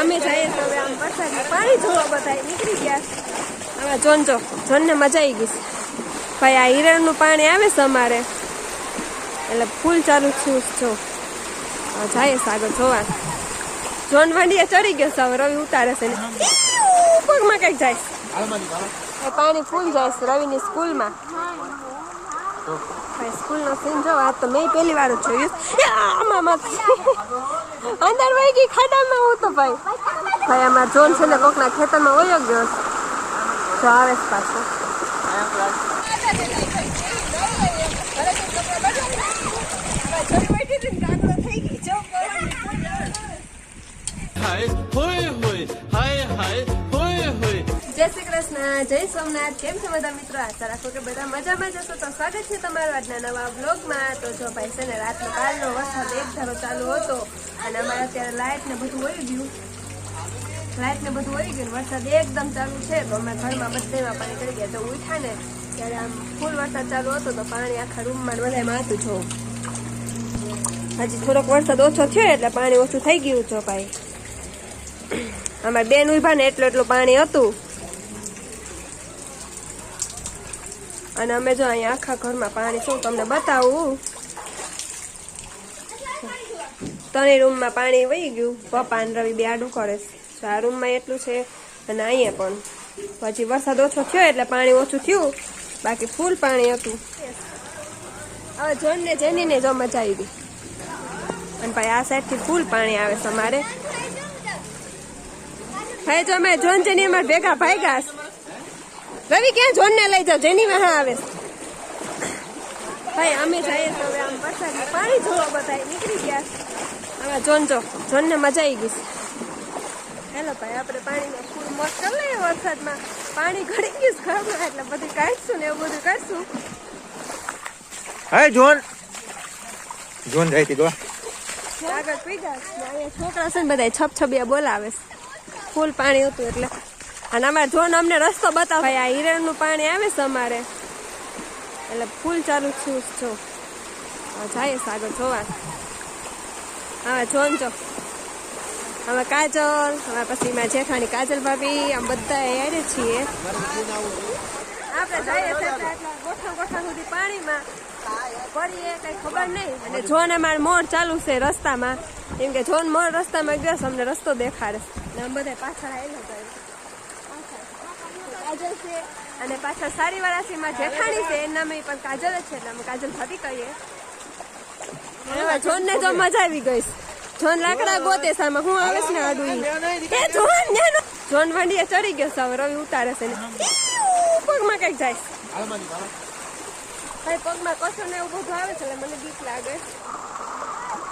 અમે જઈએ તો હવે આમ વરસાદમાં પાણી જોવા બધા નીકળી ગયા. હવે જોનજો જોનને મજા આવી ગઈ ભાઈ. આ હિરણનું પાણી આવે છે અમારે એટલે ફૂલ ચાલુ થયું જો. જાય સાગર જોવા. જોન વાંડીએ ચડી ગયો છે. હવે રવિ ઉતારે છે ને પગમાં કઈક જાય. પાણી ફૂલ જાય છે રવિની સ્કૂલમાં. સ્કૂલ નો સીન જો. આ તો મેં પહેલી વાર જોયું. અંદર વહી ગઈ ખાડામાં. હું તો ભાઈ આમાં જોન છે ને કોકના ખેતરમાં વયો ગયો જો. આવે પાછો. જય શ્રી કૃષ્ણ, જય સોમનાથ. કેમ છો બધા મિત્રો? આશા રાખો કે બધા મજામાં જશો. તો સ્વાગત છે તમારું આજના નવા બ્લોગમાં. તો જો ભાઈ છે ને રાતનો કાલનો વરસાદ એક ધારો ચાલુ હતો અને અમારે અત્યારે લાઇટ ને બધું વહી ગયું. વરસાદ એકદમ ચાલુ છે તો અમે ઘરમાં બધામાં પાણી કરી ગયા. તો ઉઠ્યા ને ત્યારે આમ ફૂલ વરસાદ ચાલુ હતો તો પાણી આખા રૂમમાં બધામાં હતું. જો હજી થોડોક વરસાદ ઓછો થયો એટલે પાણી ઓછું થઈ ગયું છો ભાઈ. અમારે બેન ઉભા ને એટલું પાણી હતું અને અમે જો અહીંયા આખા ઘરમાં પાણી શું તમને બતાવું. ત્રણેય રૂમમાં પાણી વહી ગયું. પપ્પા અને રવિ બે આડું કરે છે. આ રૂમમાં એટલું છે અને અહીંયા પણ પછી વરસાદ ઓછો થયો એટલે પાણી ઓછું થયું. બાકી ફૂલ પાણી હતું. હવે જોનને જેનીને જો મજા આવી ગઈ. અને ભાઈ આ સાઈડથી ફૂલ પાણી આવે છે અમારે. ભાઈ જો અમે જોન જેની અમારે ભેગા ભાગ્યા. રવિ ક્યાં જોન ને લઈ જાવ? જેની માં આવે ભાઈ. અમે જઈએ તો હવે આમ વરસાદમાં પાણી જોવા બધા નીકળી ગયા. હવે જોન ને મજા આવી ગઈ. હેલો ભાઈ આપણે પાણીમાં ફૂલ મોજ કરી લઈએ. વરસાદમાં પાણી ઘડી ગયું ઘરમાં એટલે બધું કાઢશું ને એવું બધું કરશું. હાય જોન જાય તી આગળ પીગા અહીંયા છોકરા છે ને બધા છપછબિયા બોલાવે છે. ફૂલ પાણી હતું એટલે. અને અમારે જોન અમને રસ્તો બતાવ. ભાઈ આ હિરણનું પાણી આવે છે અમારે એટલે ફૂલ ચાલુ થયું જો. જાય સાગર જોવા. હવે જોન જો. હવે કાજલ, હવે પછી માં જેઠાણી કાજલ ભાભી આમ બધા હેડે છીએ. આપણે જઈએ ગોઠા સુધી પાણીમાં પડીએ કઈ ખબર નહીં. અને જોન અમારે મોડ ચાલુ છે રસ્તામાં. કેમ કે જોન મોડ રસ્તામાં ગયો છે અમને રસ્તો દેખાડે ને આમ બધા પાછળ આવેલા જાય. કાજલ છે અને પાછળ સારી વાળા માં જેઠાણી છે. એના નામે પણ કાજલ જ છે એટલે અમે કાજલ ભાભી કહીએ. હવે જોન ને જો મજા આવી ગઈ. જોન લાકડા ગોતે સામાં હું આવે છે ને આડું. જોન વાંડીએ ચડી ગયો છે. હવે રવિ ઉતારે છે ને પગમાં કઈક જાય. ભાઈ પગમાં કશું ને એવું બધું આવે છે એટલે મને બીક લાગે.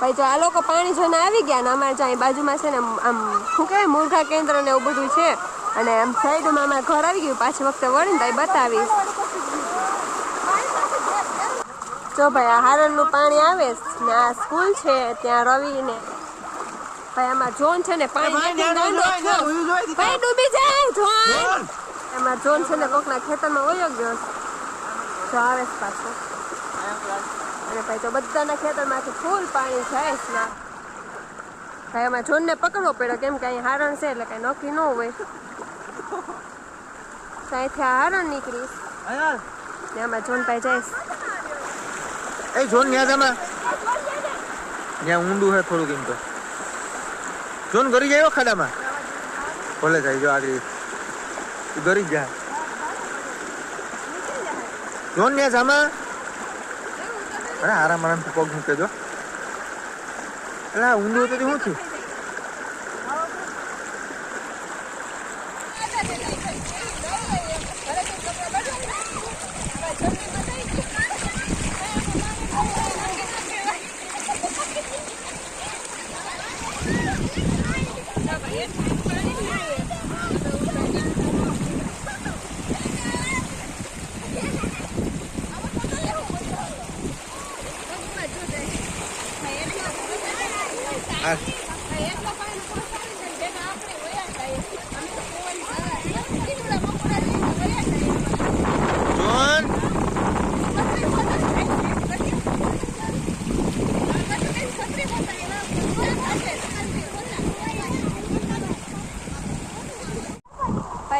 ભાઈ જો આ લોકો પાણી જોઈને આવી ગયા ને અમારે જ્યાં બાજુમાં છે ને આમ શું કહેવાય મુર્ગા કેન્દ્ર ને એવું બધું છે. અને આમ સાઈડમાં અમારે ઘર આવી ગયું. પાછી વખતે વળીને ભાઈ બતાવીશ. જો ભાઈ આ હારણનું પાણી આવે ને આ સ્કૂલ છે ત્યાં રવિ ને ભાઈ આમાં જોન છે ને પાણી ભાઈ ડૂબી જાય. જોન એમાં જોન છે ને કોકના ખેતરમાં વયો ગયો જો. આવે પાછો. અને ભાઈ તો બધાના ખેતરમાંથી ફૂલ પાણી જાય છે. ભાઈ આમાં જોન ને પકડવો પડ્યો કેમ કે અહીં હારણ છે એટલે કઈ નક્કી ન હોય. ત્યાંથી આ હારણ નીકળીશ ને આમાં જોન ભાઈ જાય. એ જોન ત્યાં ઊંડું છે થોડુંક. એમ તો જોન ગરી જાય ખાડામાં. ભલે જાય જો આગળ ગરી જાય. જોન ત્યાં જામા. અરે આરામ પગ મૂકે જો. એટલે ઊંડું હતું શું થયું?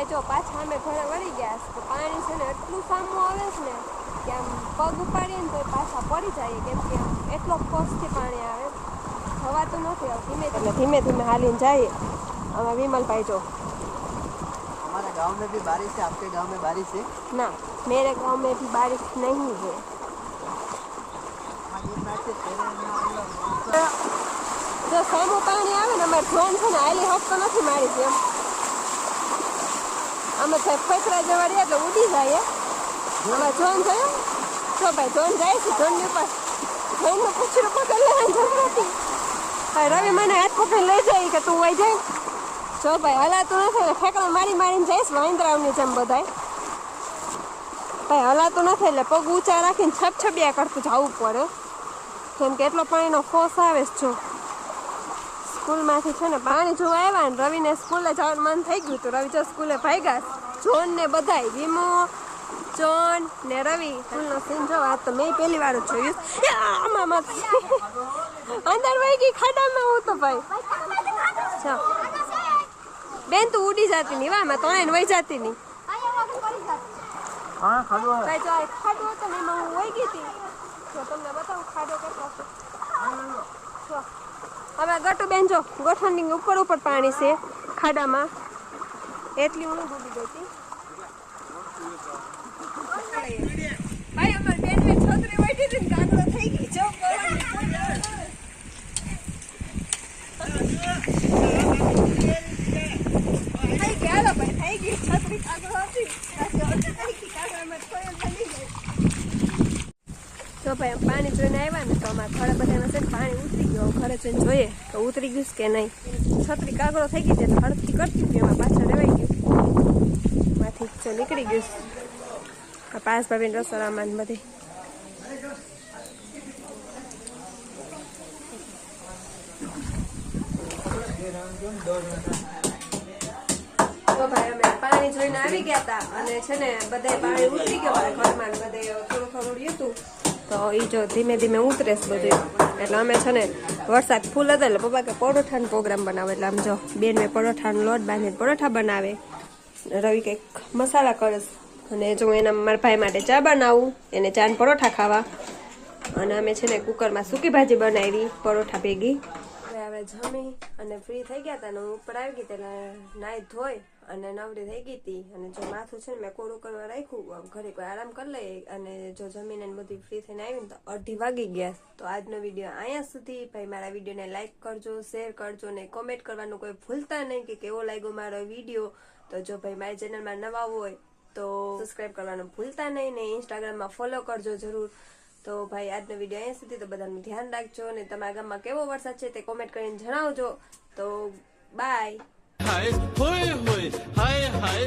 ભાઈ જો પાછા અમે ઘરે વળી ગયા છે. તો પાણી છે ને એટલું સામું આવે છે ને કે આમ પગ ઉપાડીએ ને તો પાછા પડી જાય, કેમ કે આમ એટલો ફોર્સથી પાણી આવે, જવાતું નથી. હવે ધીમે ધીમે હાલીને જઈએ. અમે વિમલભાઈ જો हमारे गांव में भी बारिश है, आपके गांव में बारिश है? ना, मेरे गांव में भी बारिश नहीं है. જો સામું પાણી આવે ને અમારે જોન છે ને આલી હકતો નથી મારી જેમ. અમે ફેફરા જેવા રહ્યા એટલે ઉડી જાય. અમારે જોન જોયો છો ભાઈ, જોન જાય છે. જોનની ઉપર જોઈને પૂછ્યું પકડ લેવાની જરૂર હતી. રવિ મને હાથ પકડી લઈ જાય કે તું વહી જાય. જો ભાઈ હલાતું નથી એટલે ફેકડા મારી મારીને જઈશ વાંદરાઓની જેમ બધાય. ભાઈ હલાતું નથી એટલે પગ ઊંચા રાખીને છબછબિયા કરતું જવું પડે, કેમ કે એટલો પાણીનો ફોર્સ આવે છે. જો સ્કૂલમાંથી છે ને પાણી જોવા આવ્યા ને રવિને સ્કૂલે જવાનું મન થઈ ગયું. તો રવિ જો સ્કૂલે ભાગ્યા. જોન ને બધાય, વિમો, જોન ને રવિ. સ્કૂલનો સીન જો આ તો મેં પહેલી વાર જ જોયું. આમાં અંદર વહી ગઈ ખાડામાં હું તો ભાઈ. ચાલ બેન તું ઉડી જતી ની વામાં તો એને વહી જતી ની. હા ખાડો ભાઈ જો આ ખાડો હતો ને એમાં હું વહી ગઈ હતી. જો તમને બતાવું ખાડો કેટલો છે. જો હવે ગટુ બેન જો ગોઠણની ઉપર ઉપર પાણી છે ખાડામાં, એટલી હું ડૂબી ગઈ હતી. ભાઈ અમાર બેન મેં છોકરી બેઠી હતી ને કાગડો થઈ ગઈ. જો થઈ ગયા લો ભાઈ, થઈ ગઈ છત્રી કાગડો હતી. તો ભાઈ પાણી જોઈને આવ્યા ને તો અમારા ઘરે બધામાં છે ને પાણી ઉતરી ગયું. ઘરે જઈને જોઈએ તો ઉતરી ગયું કે નહીં. છત્રી કાગડો થઈ ગઈ છે એટલે હળખી કરતી હતી, એમાં પાછળ રેવાઈ ગયું. માંથી જો નીકળી ગયું. આ પાસ ભાભીને રસોડામાં ને બધી. તો ભાઈ અમે પાણી જોઈને આવી ગયા હતા અને છે ને બધા પાણી ઉતરી ગયો મારા ઘરમાં. બધે થોડું થોડું રહ્યું હતું તો એ જો ધીમે ધીમે ઉતરે છે બધું. એટલે અમે છે ને વરસાદ ફૂલ હતો એટલે પપ્પા કે પરોઠાનો પ્રોગ્રામ બનાવે. એટલે આમ જો બેન મેં પરોઠાનો લોટ બાંધીને પરોઠા બનાવે, રવિ કંઈક મસાલા કરે અને જો એના મારા ભાઈ માટે ચા બનાવું, એને ચા ને પરોઠા ખાવા. અને અમે છે ને કુકરમાં સૂકી ભાજી બનાવી પરોઠા ભેગી. હવે જમી અને ફ્રી થઈ ગયા હતા ને હું ઉપર આવી ગઈ એટલે નાહી ધોઈ અને નવરી થઈ ગઈ હતી. અને જો માથું છે ને મેં કોરું કરવા રાખ્યું, ઘરે કોઈ આરામ કરી લઈએ. અને જો જમીને બધી ફ્રી થઈને આવી ને તો 2:30 વાગી ગયા. તો આજનો વિડીયો અહીંયા સુધી. ભાઈ મારા વિડીયોને લાઈક કરજો, શેર કરજો ને કોમેન્ટ કરવાનું કોઈ ભૂલતા નહીં કે કેવો લાગ્યો મારો વિડીયો. તો જો ભાઈ મારી ચેનલમાં નવા હોય તો સબસ્ક્રાઈબ કરવાનું ભૂલતા નહીં ને ઇન્સ્ટાગ્રામમાં ફોલો કરજો જરૂર. તો ભાઈ આજનો વિડીયો અહીંયા સુધી. તો બધાનું ધ્યાન રાખજો અને તમારા ગામમાં કેવો વરસાદ છે તે કોમેન્ટ કરીને જણાવજો. તો બાય. હાય હોય હોય હાય હાય